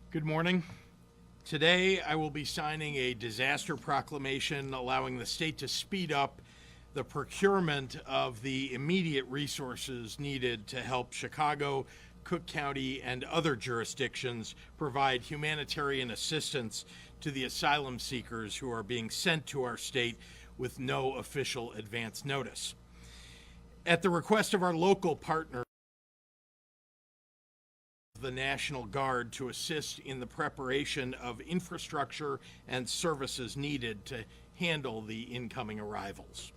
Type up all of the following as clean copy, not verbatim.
Good morning. Today, I will be signing a disaster proclamation allowing the state to speed up the procurement of the immediate resources needed to help Chicago, Cook County, and other jurisdictions provide humanitarian assistance to the asylum seekers who are being sent to our state with no official advance notice. At the request of our local partner, the National Guard, to assist in the preparation of infrastructure and services needed to handle the incoming arrivals.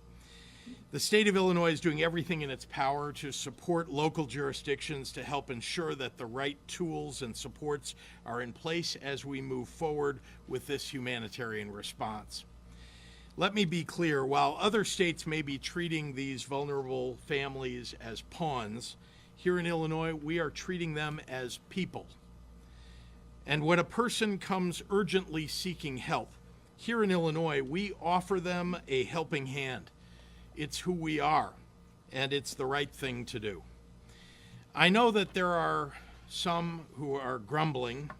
The state of Illinois is doing everything in its power to support local jurisdictions to help ensure that the right tools and supports are in place as we move forward with this humanitarian response. Let me be clear, while other states may be treating these vulnerable families as pawns, here in Illinois, we are treating them as people. And when a person comes urgently seeking help, here in Illinois, we offer them a helping hand. It's who we are, and it's the right thing to do. I know that there are some who are grumbling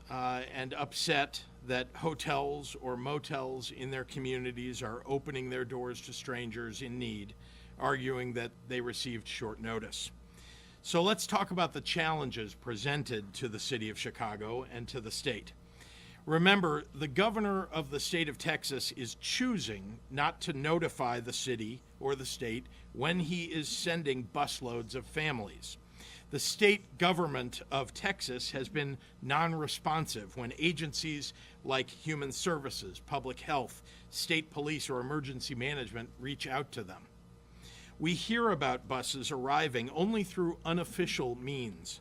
and upset that hotels or motels in their communities are opening their doors to strangers in need, arguing that they received short notice. So let's talk about the challenges presented to the city of Chicago and to the state. Remember, the governor of the state of Texas is choosing not to notify the city or the state when he is sending busloads of families. The state government of Texas has been non-responsive when agencies like Human Services, Public Health, State Police, or Emergency Management reach out to them. We hear about buses arriving only through unofficial means.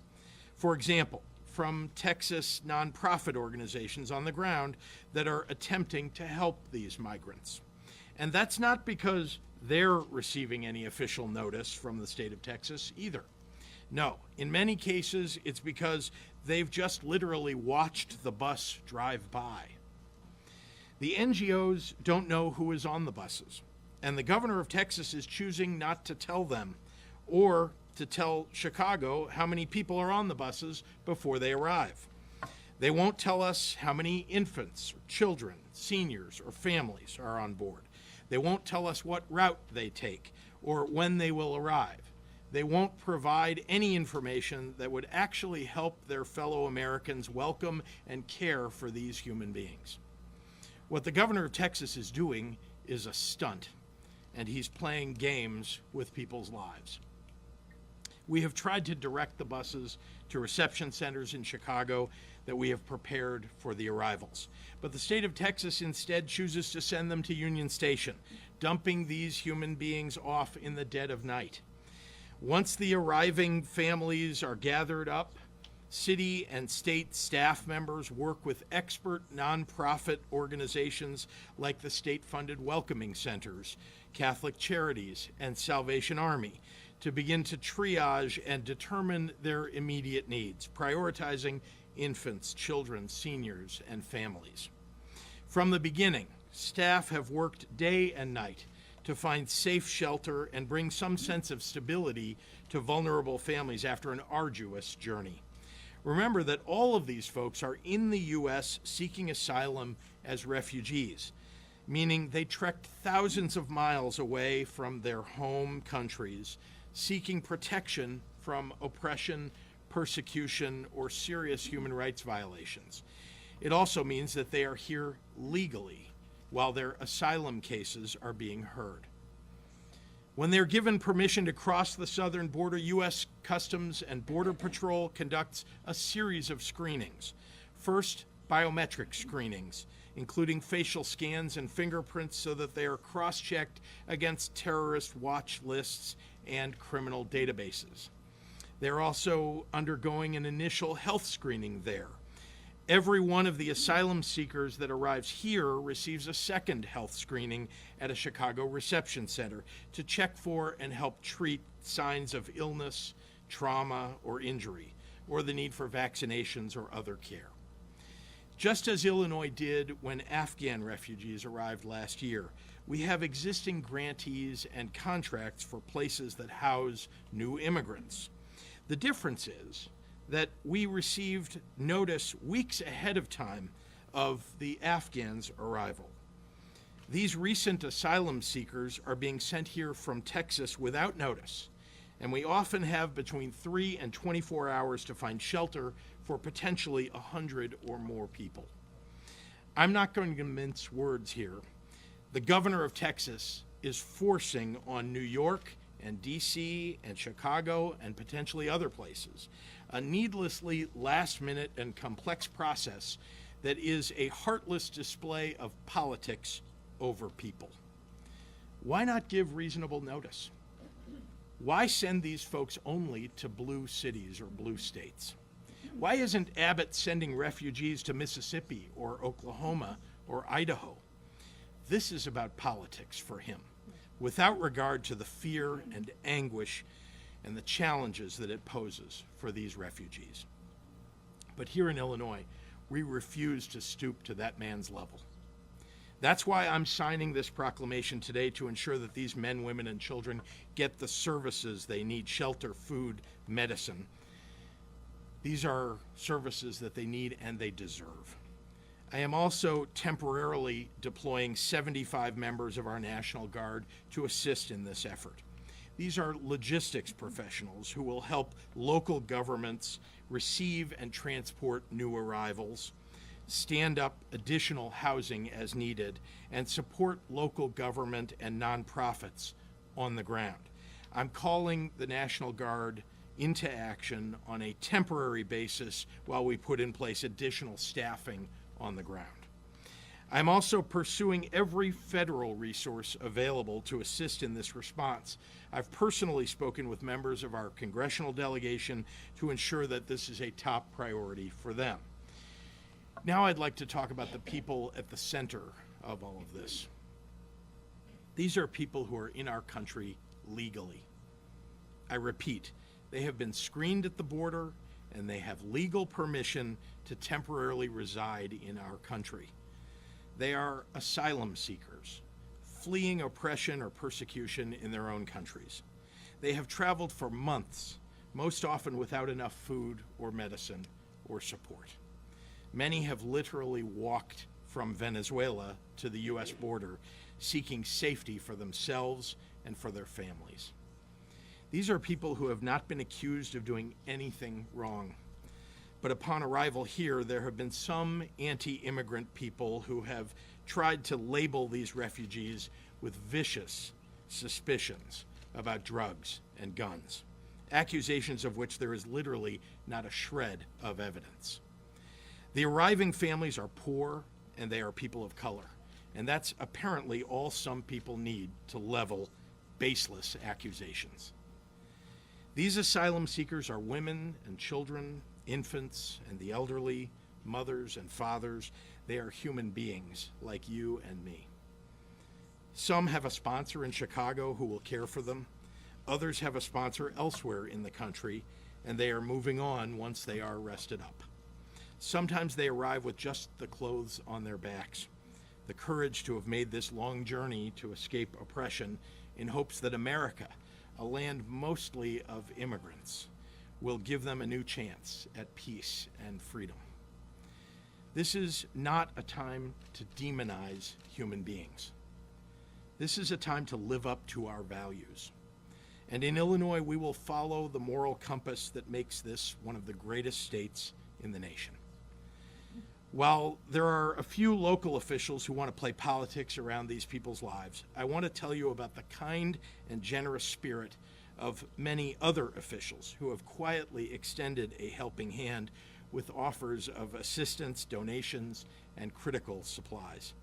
For example, from Texas nonprofit organizations on the ground that are attempting to help these migrants. And that's not because they're receiving any official notice from the state of Texas either. No, in many cases, it's because they've just literally watched the bus drive by. The NGOs don't know who is on the buses, and the governor of Texas is choosing not to tell them or to tell Chicago how many people are on the buses before they arrive. They won't tell us how many infants, or children, seniors, or families are on board. They won't tell us what route they take or when they will arrive. They won't provide any information that would actually help their fellow Americans welcome and care for these human beings. What the governor of Texas is doing is a stunt, and he's playing games with people's lives. We have tried to direct the buses to reception centers in Chicago that we have prepared for the arrivals. But the state of Texas instead chooses to send them to Union Station, dumping these human beings off in the dead of night. Once the arriving families are gathered up, city and state staff members work with expert nonprofit organizations like the state-funded welcoming centers, Catholic Charities, and Salvation Army to begin to triage and determine their immediate needs, prioritizing infants, children, seniors, and families. From the beginning, staff have worked day and night to find safe shelter and bring some sense of stability to vulnerable families after an arduous journey. Remember that all of these folks are in the U.S. seeking asylum as refugees, meaning they trekked thousands of miles away from their home countries, seeking protection from oppression, persecution, or serious human rights violations. It also means that they are here legally, while their asylum cases are being heard. When they're given permission to cross the southern border, U.S. Customs and Border Patrol conducts a series of screenings. First, biometric screenings, including facial scans and fingerprints so that they are cross-checked against terrorist watch lists and criminal databases. They're also undergoing an initial health screening there. Every one of the asylum seekers that arrives here receives a second health screening at a Chicago reception center to check for and help treat signs of illness, trauma, or injury, or the need for vaccinations or other care. Just as Illinois did when Afghan refugees arrived last year, we have existing grantees and contracts for places that house new immigrants. The difference is that we received notice weeks ahead of time of the Afghans' arrival. These recent asylum seekers are being sent here from Texas without notice, and we often have between 3 and 24 hours to find shelter for potentially 100 or more people. I'm not going to mince words here. The governor of Texas is forcing on New York and DC and Chicago and potentially other places a needlessly last-minute and complex process that is a heartless display of politics over people. Why not give reasonable notice? Why send these folks only to blue cities or blue states? Why isn't Abbott sending refugees to Mississippi or Oklahoma or Idaho? This is about politics for him, without regard to the fear and anguish and the challenges that it poses for these refugees. But here in Illinois, we refuse to stoop to that man's level. That's why I'm signing this proclamation today, to ensure that these men, women, and children get the services they need: shelter, food, medicine. These are services that they need and they deserve. I am also temporarily deploying 75 members of our National Guard to assist in this effort. These are logistics professionals who will help local governments receive and transport new arrivals, stand up additional housing as needed, and support local government and nonprofits on the ground. I'm calling the National Guard into action on a temporary basis while we put in place additional staffing on the ground. I'm also pursuing every federal resource available to assist in this response. I've personally spoken with members of our congressional delegation to ensure that this is a top priority for them. Now I'd like to talk about the people at the center of all of this. These are people who are in our country legally. I repeat, they have been screened at the border and they have legal permission to temporarily reside in our country. They are asylum seekers, fleeing oppression or persecution in their own countries. They have traveled for months, most often without enough food or medicine or support. Many have literally walked from Venezuela to the U.S. border, seeking safety for themselves and for their families. These are people who have not been accused of doing anything wrong. But upon arrival here, there have been some anti-immigrant people who have tried to label these refugees with vicious suspicions about drugs and guns, accusations of which there is literally not a shred of evidence. The arriving families are poor and they are people of color, and that's apparently all some people need to level baseless accusations. These asylum seekers are women and children, infants and the elderly, mothers and fathers. They are human beings like you and me. Some have a sponsor in Chicago who will care for them. Others have a sponsor elsewhere in the country, and they are moving on once they are rested up. Sometimes they arrive with just the clothes on their backs, the courage to have made this long journey to escape oppression in hopes that America, a land mostly of immigrants, will give them a new chance at peace and freedom. This is not a time to demonize human beings. This is a time to live up to our values. And in Illinois, we will follow the moral compass that makes this one of the greatest states in the nation. While there are a few local officials who want to play politics around these people's lives, I want to tell you about the kind and generous spirit of many other officials who have quietly extended a helping hand with offers of assistance, donations, and critical supplies.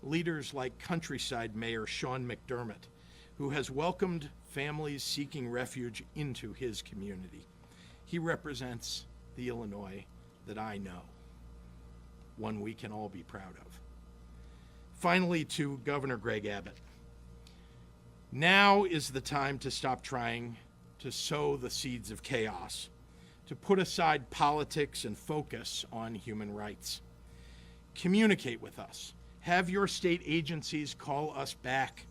Leaders like Countryside Mayor Sean McDermott, who has welcomed families seeking refuge into his community. He represents the Illinois that I know, one we can all be proud of. Finally, to Governor Greg Abbott. Now is the time to stop trying to sow the seeds of chaos, to put aside politics and focus on human rights. Communicate with us. Have your state agencies call us back.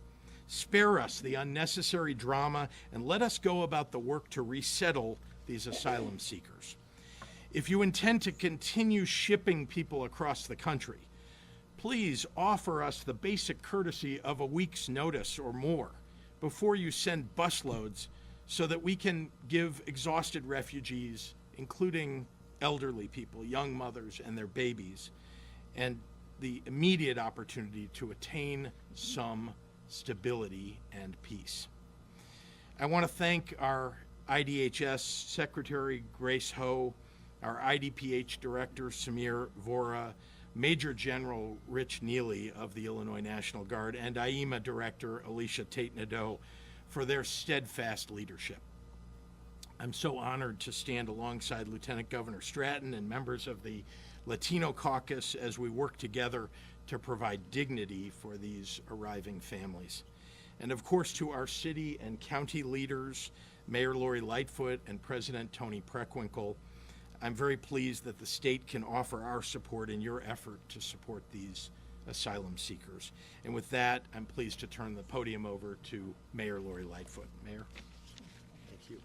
Spare us the unnecessary drama and let us go about the work to resettle these asylum seekers. If you intend to continue shipping people across the country, please offer us the basic courtesy of a week's notice or more before you send busloads so that we can give exhausted refugees, including elderly people, young mothers and their babies, and the immediate opportunity to attain some stability and peace. I want to thank our IDHS Secretary Grace Ho, our IDPH Director Samir Vora, Major General Rich Neely of the Illinois National Guard, and IEMA Director Alicia Tate-Nadeau for their steadfast leadership. I'm so honored to stand alongside Lieutenant Governor Stratton and members of the Latino Caucus as we work together to provide dignity for these arriving families. And of course, to our city and county leaders, Mayor Lori Lightfoot and President Tony Preckwinkle, I'm very pleased that the state can offer our support in your effort to support these asylum seekers. And with that, I'm pleased to turn the podium over to Mayor Lori Lightfoot. Mayor. Thank you.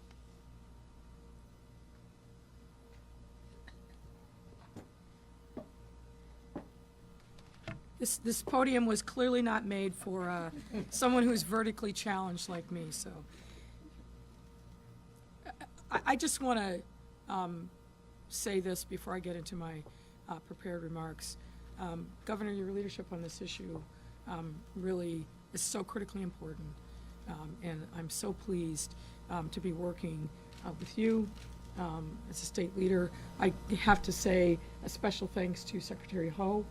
This podium was clearly not made for someone who's vertically challenged like me, so. I just want to say this before I get into my prepared remarks. Governor, your leadership on this issue really is so critically important, and I'm so pleased to be working with you as a state leader. I have to say a special thanks to Secretary Ho.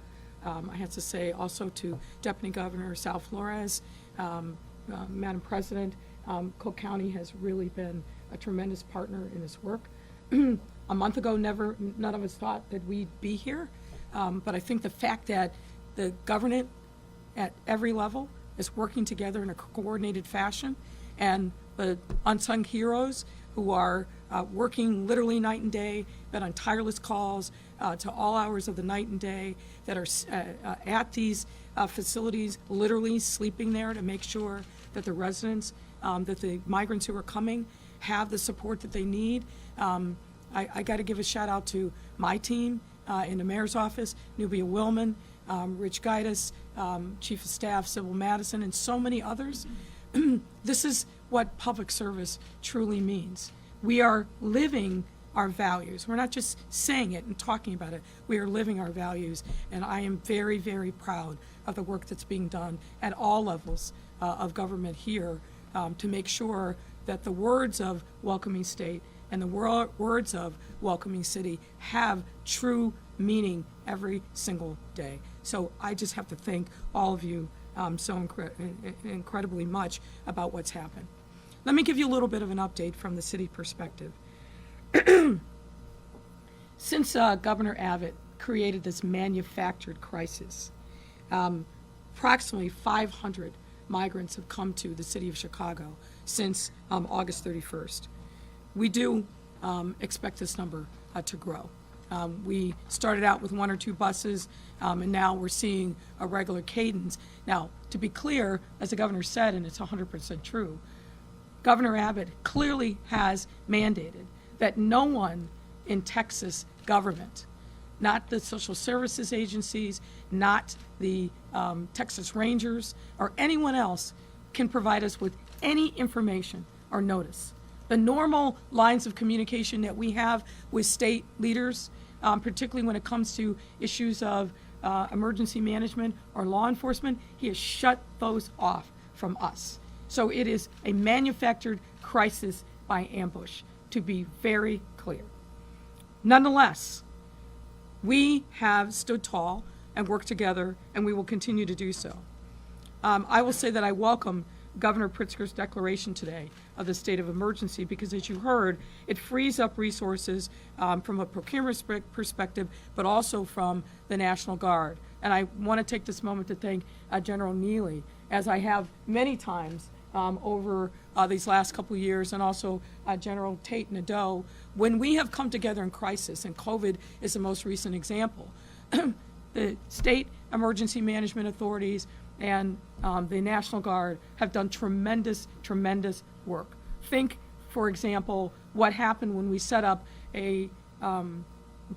I have to say also to Deputy Governor Sal Flores, Madam President. Cook County has really been a tremendous partner in this work. A month ago, none of us thought that we'd be here, but I think the fact that the government at every level is working together in a coordinated fashion, and the unsung heroes who are working literally night and day, been on tireless calls to all hours of the night and day, that are at these facilities, literally sleeping there to make sure that the residents, that the migrants who are coming have the support that they need. I got to give a shout out to my team in the mayor's office, Nubia Willman, Rich Gaitis, Chief of Staff Sybil Madison, and so many others. This is what public service truly means. We are living our values. We're not just saying it and talking about it. We are living our values, and I am very, very proud of the work that's being done at all levels of government here to make sure that the words of welcoming state and the words of welcoming city have true meaning every single day. So I just have to thank all of you so incredibly much about what's happened. Let me give you a little bit of an update from the city perspective. Since Governor Abbott created this manufactured crisis, approximately 500 migrants have come to the city of Chicago since August 31st. We do expect this number to grow. We started out with 1 or 2 buses, and now we're seeing a regular cadence. Now, to be clear, as the governor said, and it's 100% true, Governor Abbott clearly has mandated that no one in Texas government, not the social services agencies, not the Texas Rangers, or anyone else can provide us with any information or notice. The normal lines of communication that we have with state leaders, particularly when it comes to issues of emergency management or law enforcement, he has shut those off from us. So it is a manufactured crisis by ambush, to be very clear. Nonetheless, we have stood tall and worked together, and we will continue to do so. I will say that I welcome Governor Pritzker's declaration today of the state of emergency because, as you heard, it frees up resources from a procurement perspective, but also from the National Guard. And I want to take this moment to thank General Neely, as I have many times over these last couple of years, and also General Tate-Nadeau, when we have come together in crisis, and COVID is the most recent example. The state emergency management authorities and the National Guard have done tremendous, tremendous work. Think, for example, what happened when we set up a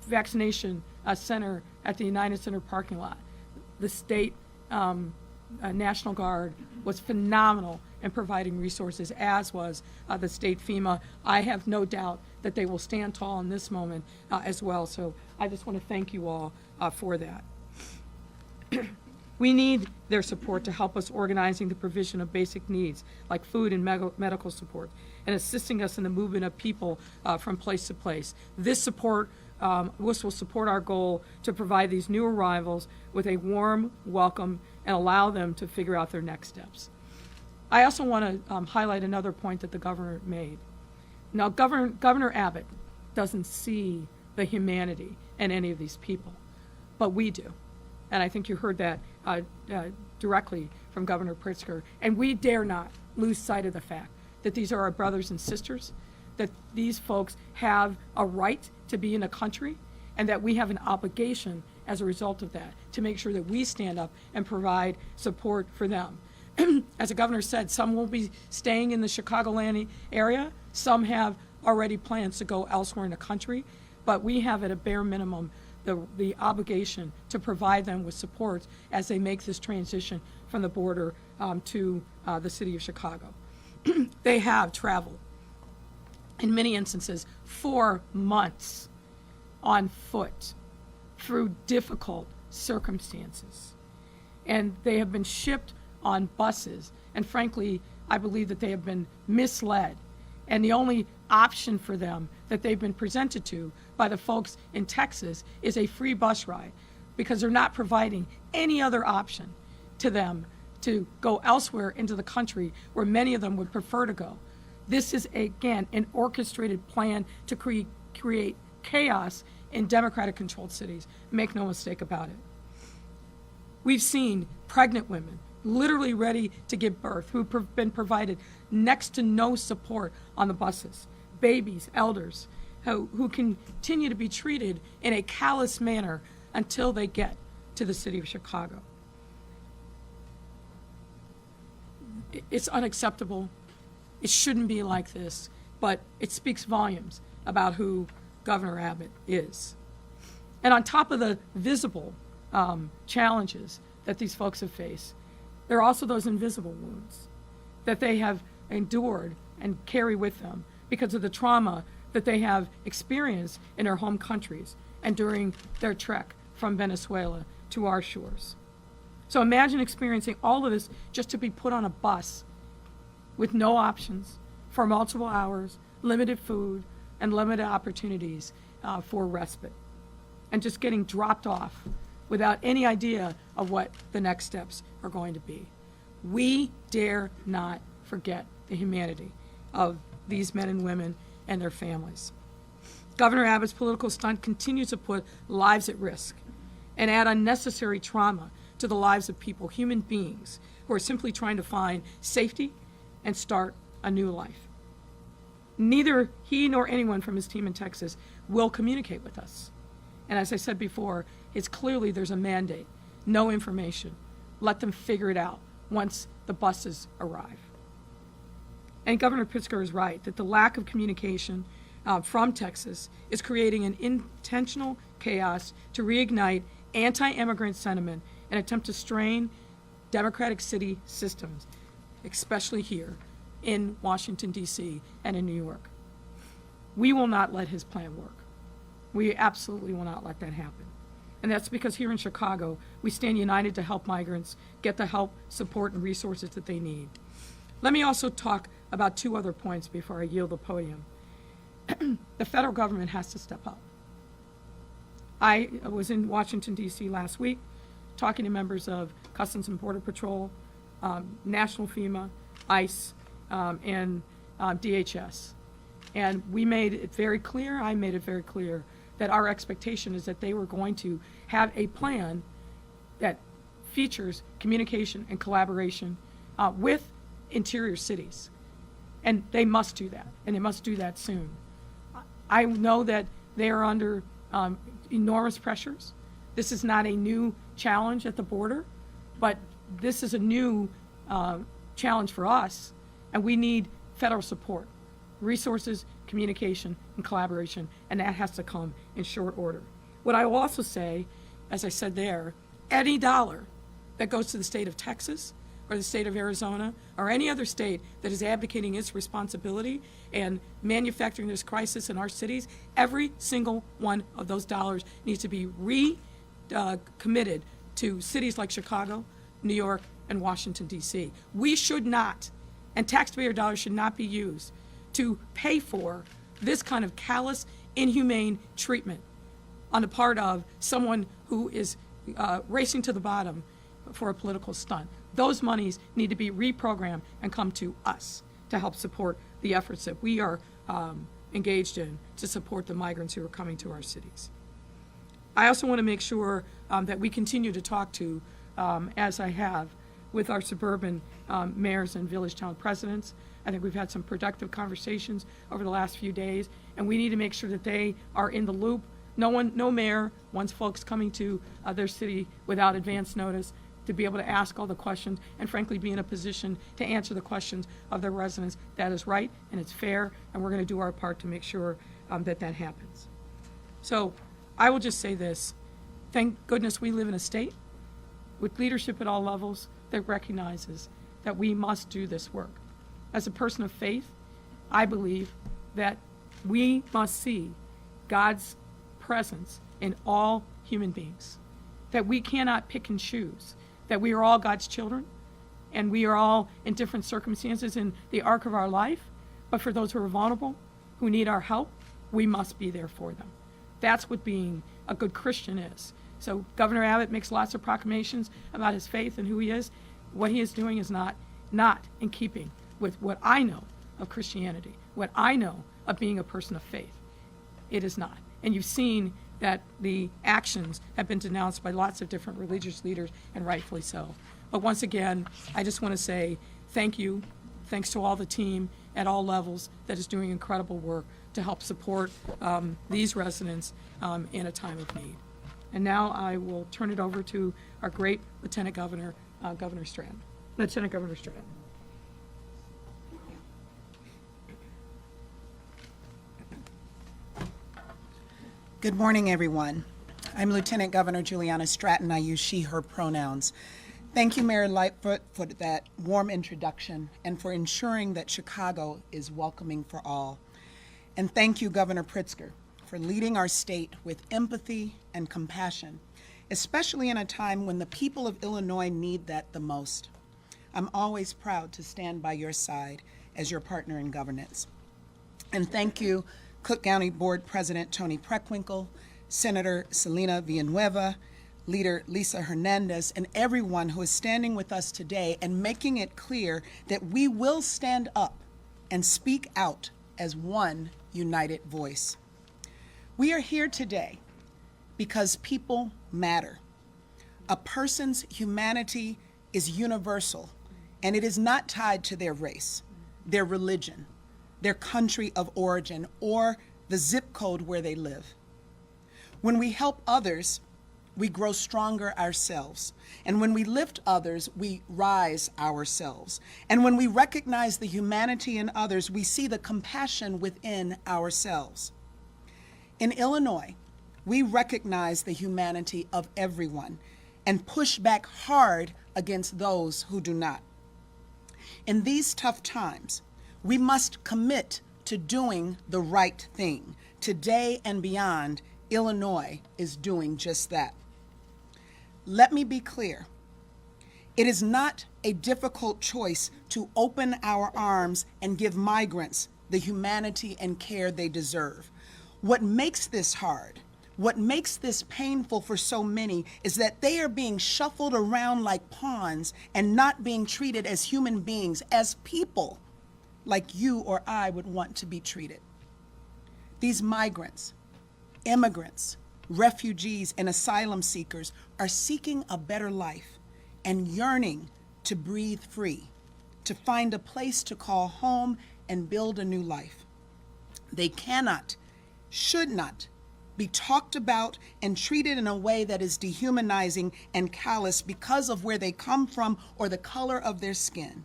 vaccination center at the United Center parking lot. The state National Guard was phenomenal in providing resources, as was the state FEMA. I have no doubt that they will stand tall in this moment as well. So I just want to thank you all for that. We need their support to help us organizing the provision of basic needs like food and medical support, and assisting us in the movement of people from place to place. This support will support our goal to provide these new arrivals with a warm welcome and allow them to figure out their next steps. I also want to highlight another point that the governor made. Now, Governor Abbott doesn't see the humanity in any of these people, but we do. And I think you heard that directly from Governor Pritzker. And we dare not lose sight of the fact that these are our brothers and sisters, that these folks have a right to be in a country, and that we have an obligation as a result of that to make sure that we stand up and provide support for them. As the governor said, some will be staying in the Chicagoland area. Some have already plans to go elsewhere in the country. But we have at a bare minimum the obligation to provide them with support as they make this transition from the border to the city of Chicago. They have traveled, in many instances, 4 months on foot through difficult circumstances. And they have been shipped on buses. And frankly, I believe that they have been misled. And the only option for them that they've been presented to by the folks in Texas is a free bus ride, because they're not providing any other option to them to go elsewhere into the country where many of them would prefer to go. This is, again, an orchestrated plan to create chaos in Democratic-controlled cities. Make no mistake about it. We've seen pregnant women literally ready to give birth who've been provided next to no support on the buses, babies, elders, who continue to be treated in a callous manner until they get to the city of Chicago. It's unacceptable. It shouldn't be like this, but it speaks volumes about who Governor Abbott is. And on top of the visible challenges that these folks have faced, there are also those invisible wounds that they have endured and carry with them because of the trauma that they have experienced in their home countries and during their trek from Venezuela to our shores. So imagine experiencing all of this just to be put on a bus with no options for multiple hours, limited food, and limited opportunities for respite, and just getting dropped off without any idea of what the next steps are going to be. We dare not forget the humanity of these men and women and their families. Governor Abbott's political stunt continues to put lives at risk and add unnecessary trauma to the lives of people, human beings, who are simply trying to find safety and start a new life. Neither he nor anyone from his team in Texas will communicate with us. And as I said before, it's clearly there's a mandate, no information. Let them figure it out once the buses arrive. And Governor Pritzker is right that the lack of communication from Texas is creating an intentional chaos to reignite anti-immigrant sentiment and attempt to strain democratic city systems, especially here in Washington, D.C. and in New York. We will not let his plan work. We absolutely will not let that happen. And that's because here in Chicago, we stand united to help migrants get the help, support, and resources that they need. Let me also talk about 2 other points before I yield the podium. The federal government has to step up. I was in Washington, D.C. last week talking to members of Customs and Border Patrol, National FEMA, ICE, and DHS. And we made it very clear, I made it very clear, that our expectation is that they were going to have a plan that features communication and collaboration with interior cities. And they must do that, and they must do that soon. I know that they are under enormous pressures. This is not a new challenge at the border, but this is a new challenge for us, and we need federal support, resources, communication and collaboration, and that has to come in short order. What I will also say, as I said there, any dollar that goes to the state of Texas or the state of Arizona or any other state that is abdicating its responsibility and manufacturing this crisis in our cities, every single one of those dollars needs to be committed to cities like Chicago, New York, and Washington, D.C. We should not, and taxpayer dollars should not be used to pay for this kind of callous, inhumane treatment on the part of someone who is racing to the bottom for a political stunt. Those monies need to be reprogrammed and come to us to help support the efforts that we are engaged in to support the migrants who are coming to our cities. I also want to make sure that we continue to talk to, as I have, with our suburban mayors and village town presidents. I think we've had some productive conversations over the last few days, and we need to make sure that they are in the loop. No mayor wants folks coming to their city without advance notice to be able to ask all the questions and frankly be in a position to answer the questions of their residents. That is right and it's fair, and we're going to do our part to make sure that happens. So I will just say this. Thank goodness we live in a state with leadership at all levels that recognizes that we must do this work. As a person of faith, I believe that we must see God's presence in all human beings, that we cannot pick and choose, that we are all God's children, and we are all in different circumstances in the arc of our life, but for those who are vulnerable, who need our help, we must be there for them. That's what being a good Christian is. So Governor Abbott makes lots of proclamations about his faith and who he is. What he is doing is not in keeping with what I know of Christianity, what I know of being a person of faith. It is not. And you've seen that the actions have been denounced by lots of different religious leaders, and rightfully so. But once again, I just want to say thank you. Thanks to all the team at all levels that is doing incredible work to help support these residents in a time of need. And now I will turn it over to our great Lieutenant Governor, Governor Stratton. Lieutenant Governor Stratton. Good morning, everyone. I'm Lieutenant Governor Juliana Stratton. I use she, her pronouns. Thank you, Mayor Lightfoot, for that warm introduction and for ensuring that Chicago is welcoming for all. And thank you, Governor Pritzker, for leading our state with empathy and compassion, especially in a time when the people of Illinois need that the most. I'm always proud to stand by your side as your partner in governance. And thank you, Cook County Board President Tony Preckwinkle, Senator Selena Villanueva, Leader Lisa Hernandez, and everyone who is standing with us today and making it clear that we will stand up and speak out as one united voice. We are here today because people matter. A person's humanity is universal, and it is not tied to their race, their religion, their country of origin, or the zip code where they live. When we help others, we grow stronger ourselves. And when we lift others, we rise ourselves. And when we recognize the humanity in others, we see the compassion within ourselves. In Illinois, we recognize the humanity of everyone and push back hard against those who do not. In these tough times, we must commit to doing the right thing. Today and beyond, Illinois is doing just that. Let me be clear. It is not a difficult choice to open our arms and give migrants the humanity and care they deserve. What makes this hard, what makes this painful for so many, is that they are being shuffled around like pawns and not being treated as human beings, as people like you or I would want to be treated. These migrants, immigrants, refugees, and asylum seekers are seeking a better life and yearning to breathe free, to find a place to call home and build a new life. They cannot, should not, be talked about and treated in a way that is dehumanizing and callous because of where they come from or the color of their skin.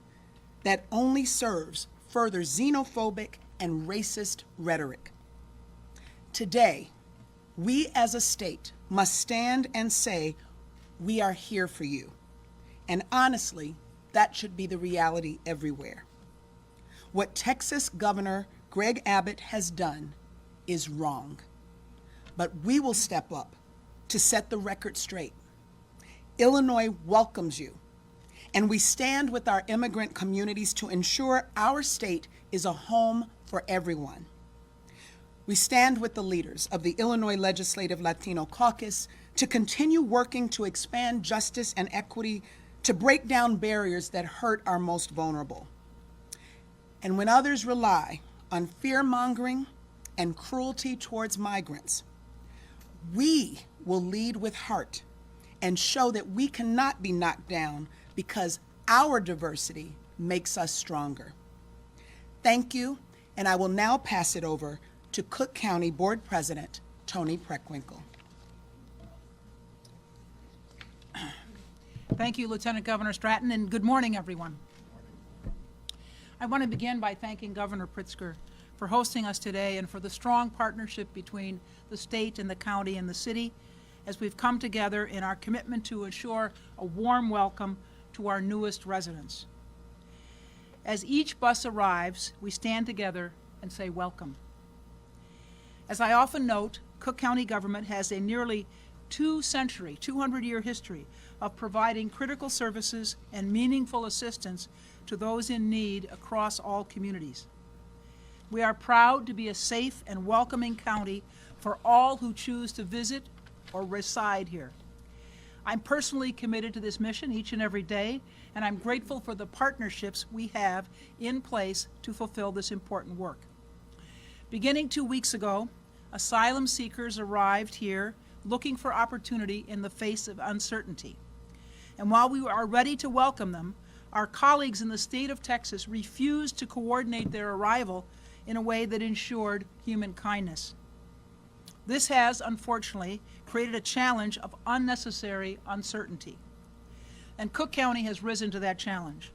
That only serves further xenophobic and racist rhetoric. Today, we as a state must stand and say, we are here for you. And honestly, that should be the reality everywhere. What Texas Governor Greg Abbott has done is wrong. But we will step up to set the record straight. Illinois welcomes you, and we stand with our immigrant communities to ensure our state is a home for everyone. We stand with the leaders of the Illinois Legislative Latino Caucus to continue working to expand justice and equity, to break down barriers that hurt our most vulnerable. And when others rely on fear-mongering and cruelty towards migrants, we will lead with heart and show that we cannot be knocked down because our diversity makes us stronger. Thank you, and I will now pass it over to Cook County Board President Toni Preckwinkle. Thank you, Lieutenant Governor Stratton, and good morning, everyone. I want to begin by thanking Governor Pritzker for hosting us today and for the strong partnership between the state and the county and the city as we've come together in our commitment to ensure a warm welcome to our newest residents. As each bus arrives, we stand together and say welcome. As I often note, Cook County government has a nearly 200-year history of providing critical services and meaningful assistance to those in need across all communities. We are proud to be a safe and welcoming county for all who choose to visit or reside here. I'm personally committed to this mission each and every day, and I'm grateful for the partnerships we have in place to fulfill this important work. Beginning 2 weeks ago, asylum seekers arrived here looking for opportunity in the face of uncertainty. And while we are ready to welcome them, our colleagues in the state of Texas refused to coordinate their arrival in a way that ensured human kindness. This has, unfortunately, created a challenge of unnecessary uncertainty. And Cook County has risen to that challenge,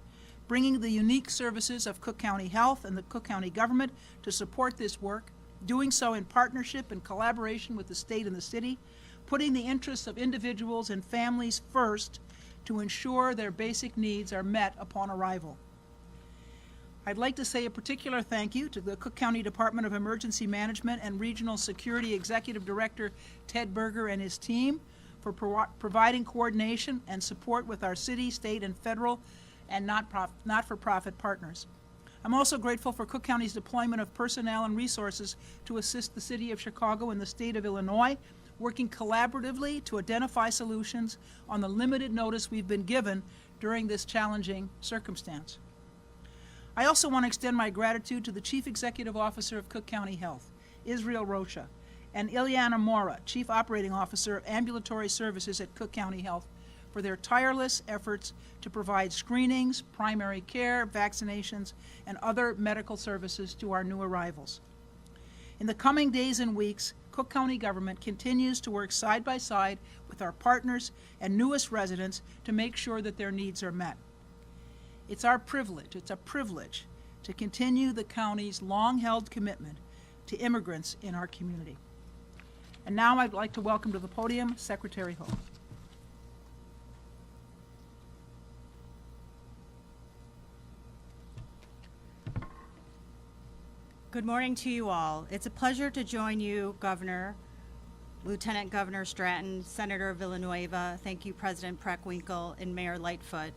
bringing the unique services of Cook County Health and the Cook County government to support this work, doing so in partnership and collaboration with the state and the city, putting the interests of individuals and families first to ensure their basic needs are met upon arrival. I'd like to say a particular thank you to the Cook County Department of Emergency Management and Regional Security Executive Director Ted Berger and his team for providing coordination and support with our city, state, and federal and not-for-profit partners. I'm also grateful for Cook County's deployment of personnel and resources to assist the city of Chicago and the state of Illinois, working collaboratively to identify solutions on the limited notice we've been given during this challenging circumstance. I also want to extend my gratitude to the Chief Executive Officer of Cook County Health, Israel Rocha, and Ileana Mora, Chief Operating Officer of Ambulatory Services at Cook County Health, for their tireless efforts to provide screenings, primary care, vaccinations, and other medical services to our new arrivals. In the coming days and weeks, Cook County government continues to work side by side with our partners and newest residents to make sure that their needs are met. It's a privilege to continue the county's long-held commitment to immigrants in our community. And now I'd like to welcome to the podium Secretary Ho. Good morning to you all. It's a pleasure to join you, Governor, Lieutenant Governor Stratton, Senator Villanueva, thank you, President Preckwinkle, and Mayor Lightfoot.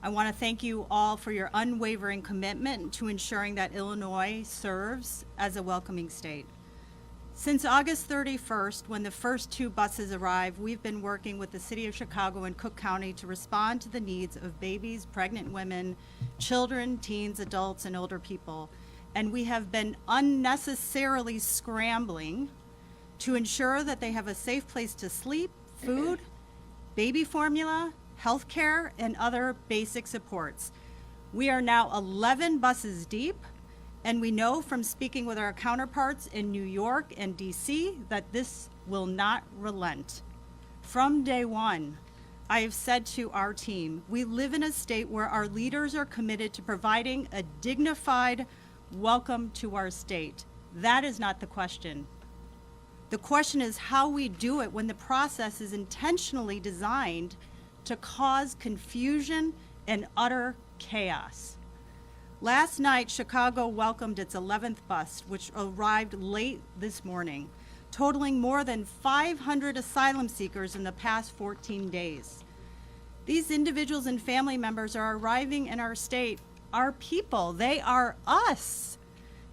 I want to thank you all for your unwavering commitment to ensuring that Illinois serves as a welcoming state. Since August 31st, when the first 2 buses arrived, we've been working with the City of Chicago and Cook County to respond to the needs of babies, pregnant women, children, teens, adults, and older people. And we have been unnecessarily scrambling to ensure that they have a safe place to sleep, food, baby formula, health care, and other basic supports. We are now 11 buses deep, and we know from speaking with our counterparts in New York and DC that this will not relent. From day one, I have said to our team, we live in a state where our leaders are committed to providing a dignified, welcome to our state. That is not the question. The question is how we do it when the process is intentionally designed to cause confusion and utter chaos. Last night, Chicago welcomed its 11th bus, which arrived late this morning, totaling more than 500 asylum seekers in the past 14 days. These individuals and family members are arriving in our state, our people. They are us.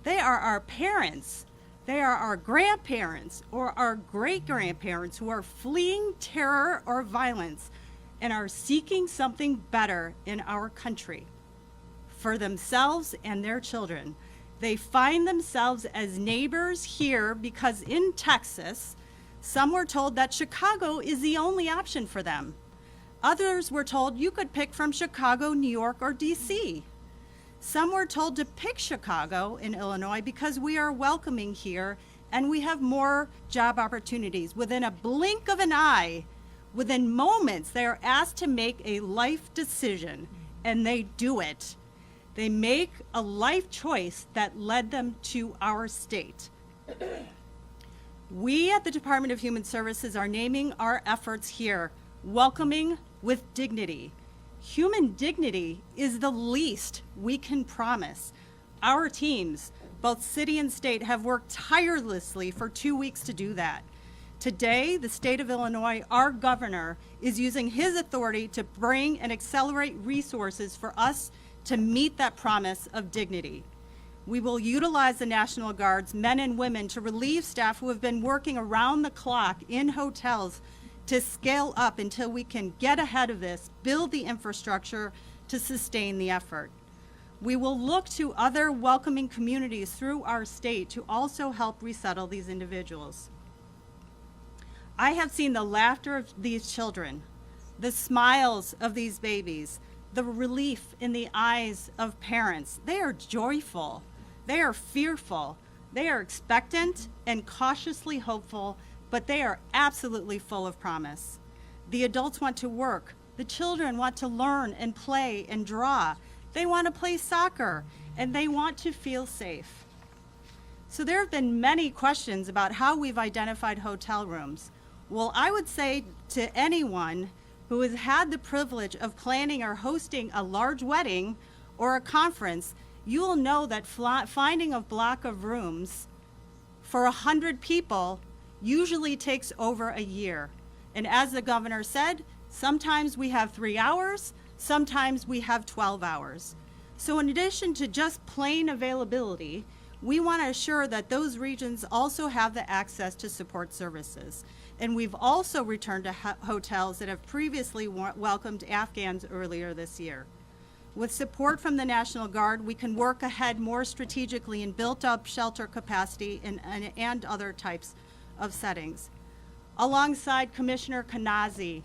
They are our parents. They are our grandparents or our great-grandparents who are fleeing terror or violence and are seeking something better in our country for themselves and their children. They find themselves as neighbors here because in Texas, some were told that Chicago is the only option for them. Others were told you could pick from Chicago, New York, or DC. Some were told to pick Chicago in Illinois because we are welcoming here and we have more job opportunities. Within a blink of an eye, within moments, they are asked to make a life decision, and they do it. They make a life choice that led them to our state. We at the Department of Human Services are naming our efforts here, welcoming with dignity. Human dignity is the least we can promise. Our teams, both city and state, have worked tirelessly for 2 weeks to do that. Today, the state of Illinois, our governor, is using his authority to bring and accelerate resources for us to meet that promise of dignity. We will utilize the National Guard's men and women to relieve staff who have been working around the clock in hotels to scale up until we can get ahead of this, build the infrastructure to sustain the effort. We will look to other welcoming communities through our state to also help resettle these individuals. I have seen the laughter of these children, the smiles of these babies, the relief in the eyes of parents. They are joyful, they are fearful, they are expectant and cautiously hopeful, but they are absolutely full of promise. The adults want to work, the children want to learn and play and draw. They want to play soccer and they want to feel safe. So there have been many questions about how we've identified hotel rooms. Well, I would say to anyone who has had the privilege of planning or hosting a large wedding or a conference, you will know that finding a block of rooms for 100 people usually takes over a year. And as the governor said, sometimes we have 3 hours, sometimes we have 12 hours. So in addition to just plain availability, we want to assure that those regions also have the access to support services. And we've also returned to hotels that have previously welcomed Afghans earlier this year. With support from the National Guard, we can work ahead more strategically and build up shelter capacity and other types of settings. Alongside Commissioner Kanazi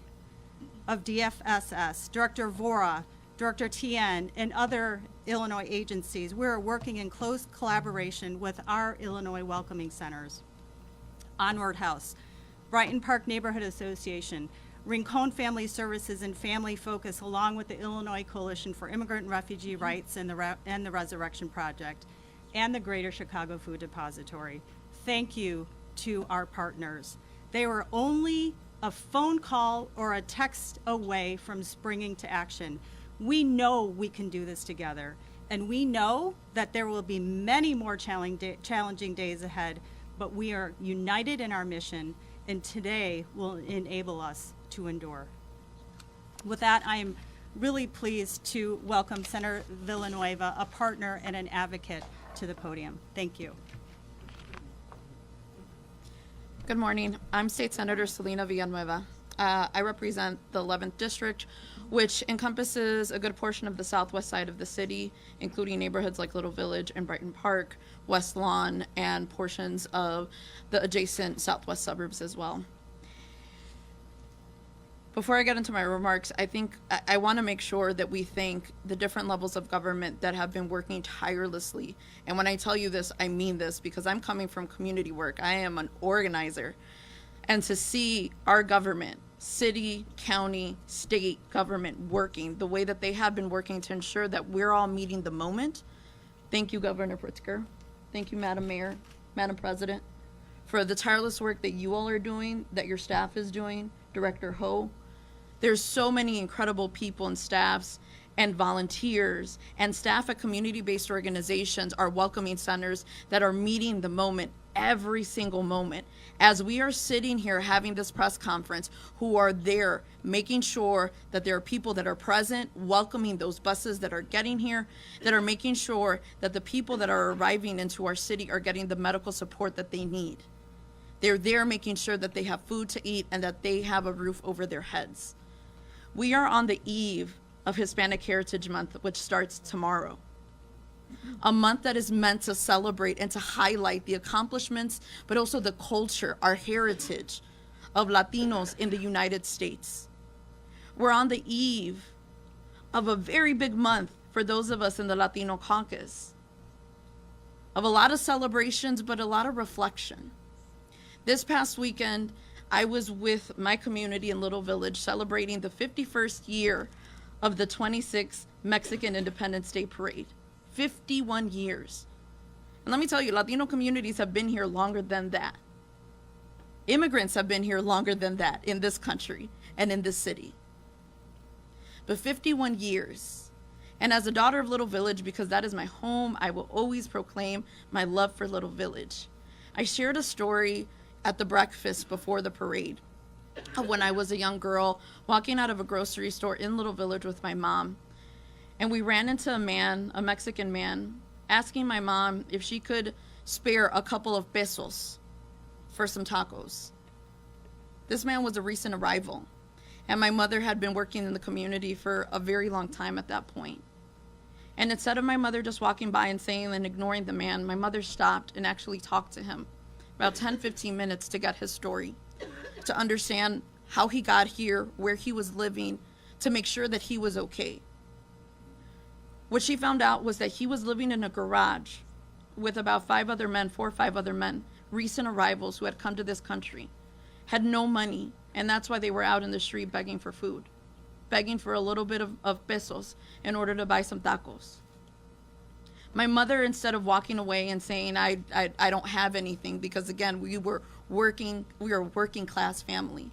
of DFSS, Director Vora, Director Tien, and other Illinois agencies, we're working in close collaboration with our Illinois Welcoming Centers. Onward House, Brighton Park Neighborhood Association, Rincon Family Services and Family Focus, along with the Illinois Coalition for Immigrant and Refugee Rights and the Resurrection Project, and the Greater Chicago Food Depository. Thank you to our partners. They were only a phone call or a text away from springing to action. We know we can do this together, and we know that there will be many more challenging days ahead, but we are united in our mission, and today will enable us to endure. With that, I am really pleased to welcome Senator Villanueva, a partner and an advocate, to the podium. Thank you. Good morning. I'm State Senator Selena Villanueva. I represent the 11th District, which encompasses a good portion of the southwest side of the city, including neighborhoods like Little Village and Brighton Park, West Lawn, and portions of the adjacent southwest suburbs as well. Before I get into my remarks, I think I want to make sure that we thank the different levels of government that have been working tirelessly. And when I tell you this, I mean this, because I'm coming from community work. I am an organizer. And to see our government, city, county, state government working the way that they have been working to ensure that we're all meeting the moment Thank you, Governor Pritzker. Thank you, Madam Mayor, Madam President, for the tireless work that you all are doing, that your staff is doing, Director Ho. There's so many incredible people and staffs and volunteers and staff at community-based organizations, our welcoming centers that are meeting the moment every single moment. As we are sitting here having this press conference, who are there making sure that there are people that are present, welcoming those buses that are getting here, that are making sure that the people that are arriving into our city are getting the medical support that they need. They're there making sure that they have food to eat and that they have a roof over their heads. We are on the eve of Hispanic Heritage Month, which starts tomorrow. A month that is meant to celebrate and to highlight the accomplishments, but also the culture, our heritage of Latinos in the United States. We're on the eve of a very big month for those of us in the Latino caucus, of a lot of celebrations, but a lot of reflection. This past weekend, I was with my community in Little Village celebrating the 51st year of the 26th Mexican Independence Day Parade. 51 years. And let me tell you, Latino communities have been here longer than that. Immigrants have been here longer than that in this country and in this city. But 51 years. And as a daughter of Little Village, because that is my home, I will always proclaim my love for Little Village. I shared a story at the breakfast before the parade of when I was a young girl walking out of a grocery store in Little Village with my mom. And we ran into a man, a Mexican man, asking my mom if she could spare a couple of pesos for some tacos. This man was a recent arrival, and my mother had been working in the community for a very long time at that point. And instead of my mother just walking by and saying and ignoring the man, my mother stopped and actually talked to him about 10-15 minutes to get his story, to understand how he got here, where he was living, to make sure that he was okay. What she found out was that he was living in a garage with about 4 or 5 other men, recent arrivals who had come to this country, had no money, and that's why they were out in the street begging for food, begging for a little bit of pesos in order to buy some tacos. My mother, instead of walking away and saying, I don't have anything, because again, we were a working class family,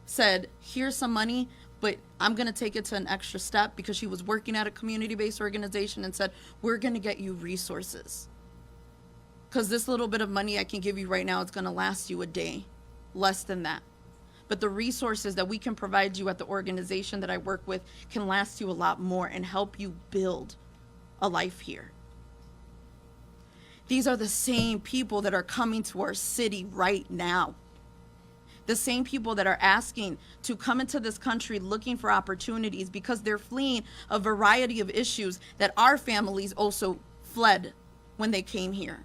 said, here's some money, but I'm going to take it to an extra step, because she was working at a community-based organization, and said, we're going to get you resources. Because this little bit of money I can give you right now, it's going to last you a day, less than that. But the resources that we can provide you at the organization that I work with can last you a lot more and help you build a life here. These are the same people that are coming to our city right now. The same people that are asking to come into this country looking for opportunities because they're fleeing a variety of issues that our families also fled when they came here.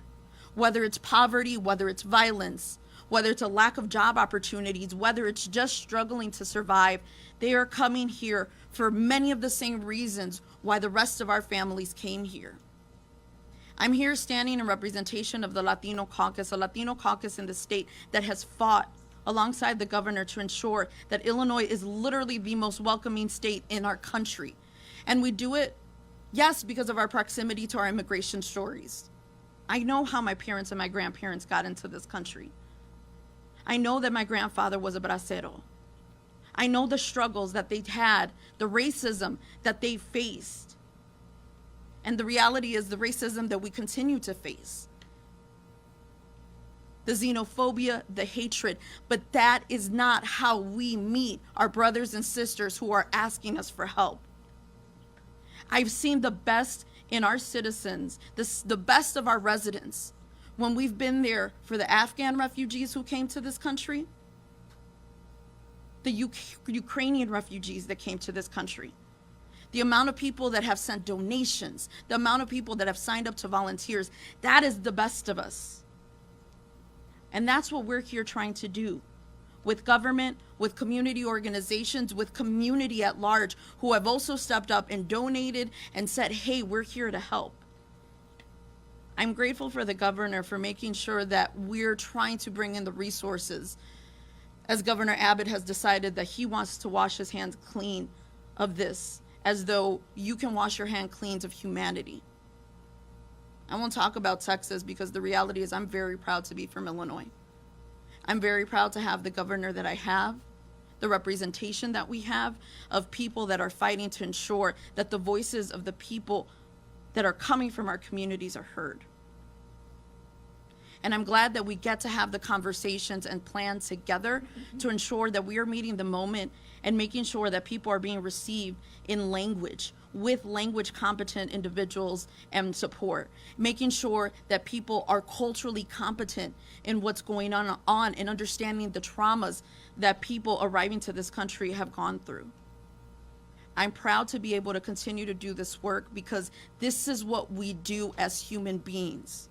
Whether it's poverty, whether it's violence, whether it's a lack of job opportunities, whether it's just struggling to survive, they are coming here for many of the same reasons why the rest of our families came here. I'm here standing in representation of the Latino caucus, a Latino caucus in the state that has fought alongside the governor to ensure that Illinois is literally the most welcoming state in our country. And we do it, yes, because of our proximity to our immigration stories. I know how my parents and my grandparents got into this country. I know that my grandfather was a bracero. I know the struggles that they had, the racism that they faced. And the reality is the racism that we continue to face. The xenophobia, the hatred, but that is not how we meet our brothers and sisters who are asking us for help. I've seen the best in our citizens, the best of our residents, when we've been there for the Afghan refugees who came to this country, the Ukrainian refugees that came to this country, the amount of people that have sent donations, the amount of people that have signed up to volunteers, that is the best of us. And that's what we're here trying to do with government, with community organizations, with community at large who have also stepped up and donated and said, hey, we're here to help. I'm grateful for the governor for making sure that we're trying to bring in the resources, as Governor Abbott has decided that he wants to wash his hands clean of this, as though you can wash your hand clean of humanity. I won't talk about Texas because the reality is I'm very proud to be from Illinois. I'm very proud to have the governor that I have, the representation that we have of people that are fighting to ensure that the voices of the people that are coming from our communities are heard. And I'm glad that we get to have the conversations and plan together to ensure that we are meeting the moment and making sure that people are being received in language, with language competent individuals and support, making sure that people are culturally competent in what's going on and understanding the traumas that people arriving to this country have gone through. I'm proud to be able to continue to do this work because this is what we do as human beings.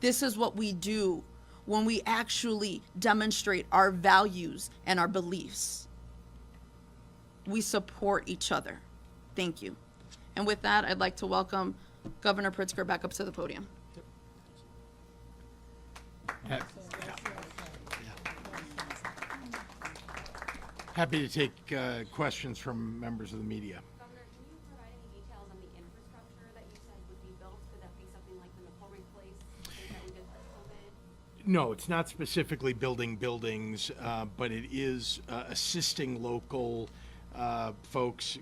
This is what we do when we actually demonstrate our values and our beliefs. We support each other. Thank you. And with that, I'd like to welcome Governor Pritzker back up to the podium. Happy to take questions from members of the media. Governor, can you provide any details on the infrastructure that you said would be built? Could that be something like the McCormick Place, things that we did for COVID? No, it's not specifically building buildings, but it is assisting local folks,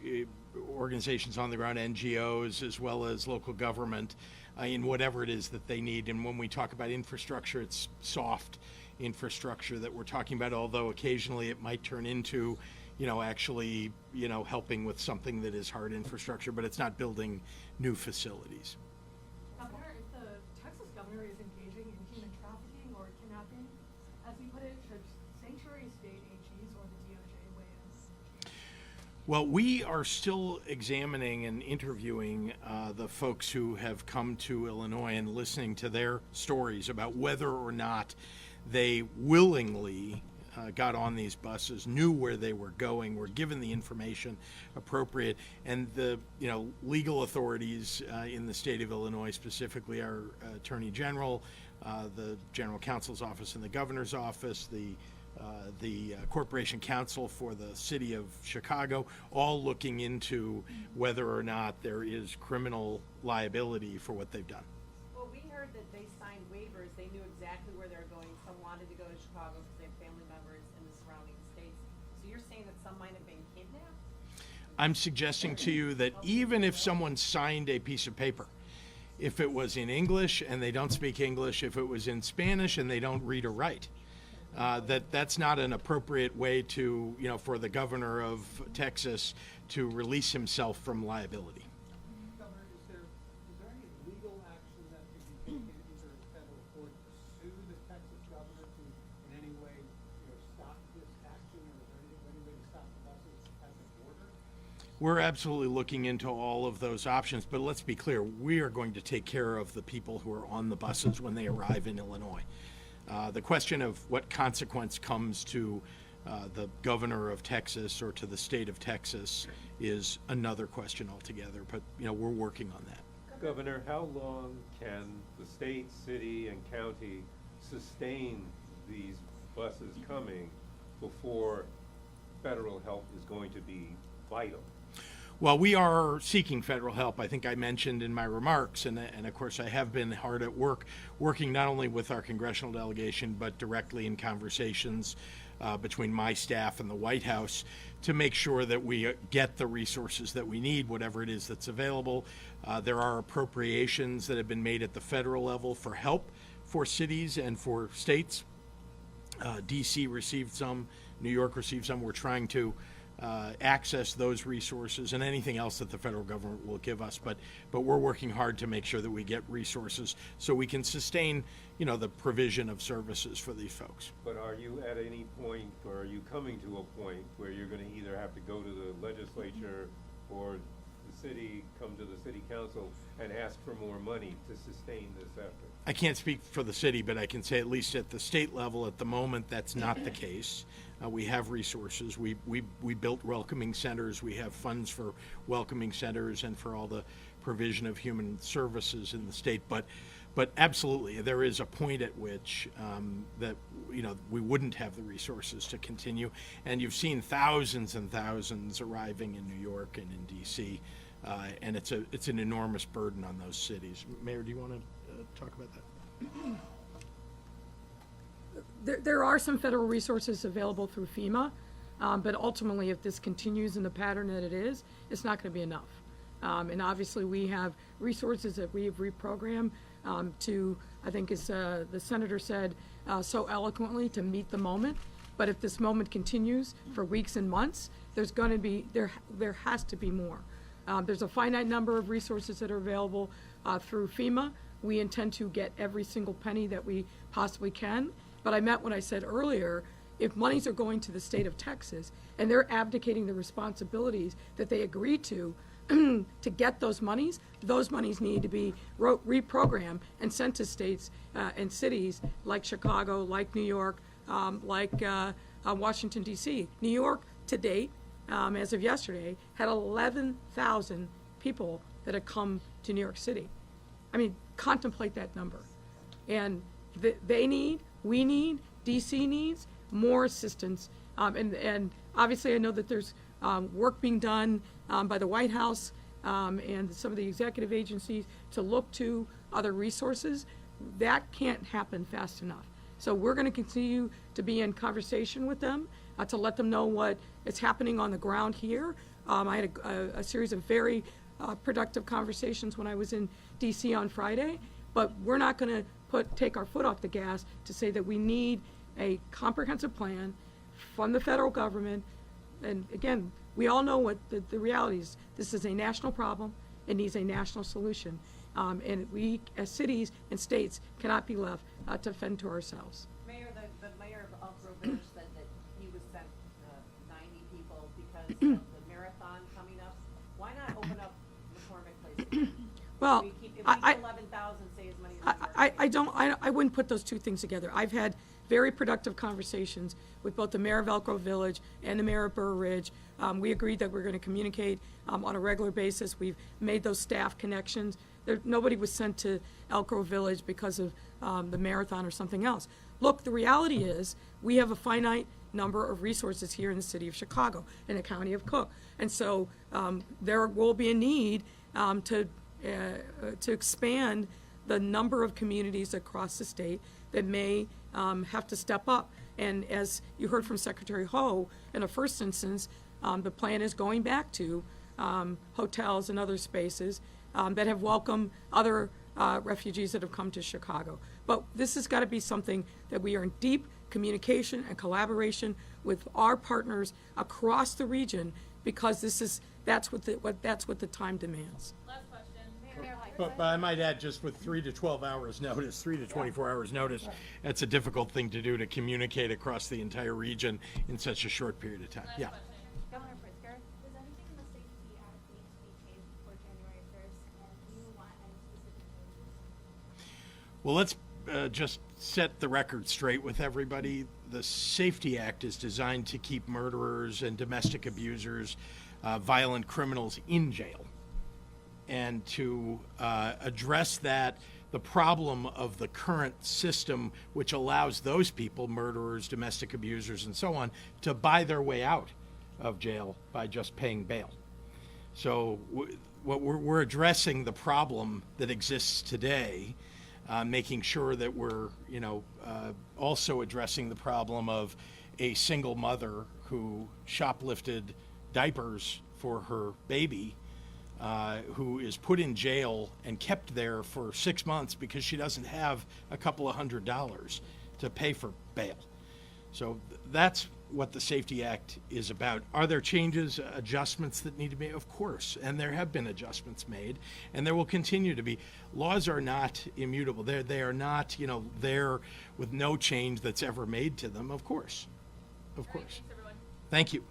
organizations on the ground, NGOs, as well as local government in whatever it is that they need. And when we talk about infrastructure, it's soft infrastructure that we're talking about, although occasionally it might turn into, actually, helping with something that is hard infrastructure, but it's not building new facilities. Governor, if the Texas governor is engaging in human trafficking or kidnapping, as we put it, should sanctuary state AGs or the DOJ weigh in? Well, we are still examining and interviewing the folks who have come to Illinois and listening to their stories about whether or not they willingly got on these buses, knew where they were going, were given the information appropriate, and the legal authorities in the state of Illinois, specifically our Attorney General, the General Counsel's office, and the Governor's office, the Corporation Counsel for the City of Chicago, all looking into whether or not there is criminal liability for what they've done. Well, we heard that they signed waivers. They knew exactly where they were going. Some wanted to go to Chicago because they have family members in the surrounding states. So you're saying that some might have been kidnapped? I'm suggesting to you that even if someone signed a piece of paper, if it was in English and they don't speak English, if it was in Spanish and they don't read or write, that's not an appropriate way to, for the governor of Texas to release himself from liability. Governor, is there any legal action that could be taken either in federal court to sue the Texas governor to in any way, stop this action, or is there any way to stop the buses at the border? We're absolutely looking into all of those options, but let's be clear, we are going to take care of the people who are on the buses when they arrive in Illinois. The question of what consequence comes to the governor of Texas or to the state of Texas is another question altogether, but we're working on that. Governor, how long can the state, city, and county sustain these buses coming before federal help is going to be vital? Well, we are seeking federal help. I think I mentioned in my remarks, and of course I have been hard at work, working not only with our congressional delegation, but directly in conversations between my staff and the White House to make sure that we get the resources that we need, whatever it is that's available. There are appropriations that have been made at the federal level for help for cities and for states. DC received some, New York received some. We're trying to access those resources and anything else that the federal government will give us, but we're working hard to make sure that we get resources so we can sustain the provision of services for these folks. But are you at any point, or are you coming to a point where you're going to either have to go to the legislature or the city, come to the city council and ask for more money to sustain this effort? I can't speak for the city, but I can say at least at the state level at the moment that's not the case. We have resources. We built welcoming centers. We have funds for welcoming centers and for all the provision of human services in the state. But absolutely, there is a point at which that we wouldn't have the resources to continue. And you've seen thousands and thousands arriving in New York and in DC And it's an enormous burden on those cities. Mayor, do you want to talk about that? There are some federal resources available through FEMA, but ultimately, if this continues in the pattern that it is, it's not going to be enough. And obviously, we have resources that we have reprogrammed to, I think as the senator said so eloquently, to meet the moment. But if this moment continues for weeks and months, there's going to be, there has to be more. There's a finite number of resources that are available through FEMA. We intend to get every single penny that we possibly can. But I meant what I said earlier, if monies are going to the state of Texas and they're abdicating the responsibilities that they agreed to get those monies need to be reprogrammed and sent to states and cities like Chicago, like New York, like Washington, D.C. New York, to date, as of yesterday, had 11,000 people that had come to New York City. I mean, contemplate that number. And we need, D.C. needs more assistance. And obviously, I know that there's work being done by the White House and some of the executive agencies to look to other resources. That can't happen fast enough. So we're going to continue to be in conversation with them to let them know what is happening on the ground here. I had a series of very productive conversations when I was in D.C. on Friday, but we're not going to take our foot off the gas to say that we need a comprehensive plan from the federal government. And again, we all know what the reality is. This is a national problem. It needs a national solution. And we, as cities and states, cannot be left to fend to ourselves. Mayor, the mayor of Elk Grove Village said that he was sent 90 people because of the marathon coming up. Why not open up McCormick Place? Well, If we keep 11,000, say as many as I wouldn't put those two things together. I've had very productive conversations with both the mayor of Elk Grove Village and the mayor of Burr Ridge. We agreed that we're going to communicate on a regular basis. We've made those staff connections. Nobody was sent to Elk Grove Village because of the marathon or something else. Look, the reality is we have a finite number of resources here in the city of Chicago, in the county of Cook. And so there will be a need to expand the number of communities across the state that may have to step up. And as you heard from Secretary Ho, in the first instance, the plan is going back to hotels and other spaces that have welcomed other refugees that have come to Chicago. But this has got to be something that we are in deep communication and collaboration with our partners across the region, because that's what the time demands. Last question. Mayor But I might add, just with 3 to 12 hours notice, 3 to 24 hours notice, that's a difficult thing to do, to communicate across the entire region in such a short period of time. Yeah. Governor Pritzker, does anything in the Safety Act need to be changed before January 1st? And do you want any specific changes? Well, let's just set the record straight with everybody. The Safety Act is designed to keep murderers and domestic abusers, violent criminals in jail, and to address the problem of the current system, which allows those people, murderers, domestic abusers, and so on, to buy their way out of jail by just paying bail. So we're addressing the problem that exists today, making sure that we're, also addressing the problem of a single mother who shoplifted diapers for her baby, who is put in jail and kept there for 6 months because she doesn't have a couple of $100s to pay for bail. So that's what the Safety Act is about. Are there changes, adjustments that need to be made? Of course, and there have been adjustments made, and there will continue to be. Laws are not immutable. They are not, there with no change that's ever made to them. Of course. Of course. Thanks, everyone. Thank you.